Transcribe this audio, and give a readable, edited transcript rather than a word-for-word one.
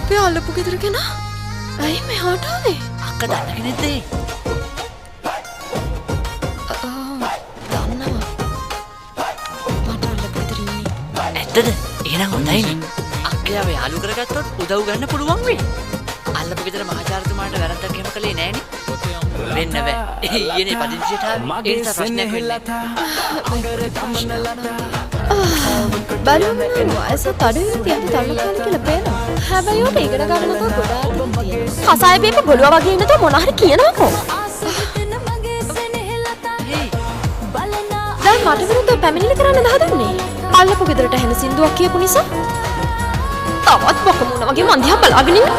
අපේ අල්ලපු ගෙදර කෙනා ඇයි මෙහාට ආවේ? අක්ක දන්න කෙනෙක්ද ඒ? දන්නවා. මට අල්ලපු ගෙදර ඉන්නේ. ඇත්තද? එහෙනම් හොඳයිනේ. අක්කයාව යාළු කරගත්තොත් උදව් ගන්න පුළුවන් වෙයි. අල්ලපු ගෙදර මහාචාර්යතුමාට වැරද්දක් එහෙම කළේ නෑනේ. වෙන්න බෑ. ඊයේ පදිංචිට ආවේ. ඒ නිසා ප්‍රශ්නයක් වෙන්නේ. බලන්න වයස තඩුවේ තියන්න තල්ලු කාලේ කියලා පේනවා. හැබැයි උට ඉගෙන ගන්න තව ගොඩාක් තියෙනවා. කසාය බීප බොළුවා වගේ ඉන්න තව මොන හරි කියනවාකෝ. දැන් මට විරුද්ධව පැමිණිලි කරන්න හදන්නේ. අල්ලපු ගෙදරට හැම සින්දුවක් කියපු නිසා. තවත් බොක මුණ වගේ මන් දිහා බලාගෙන ඉන්න.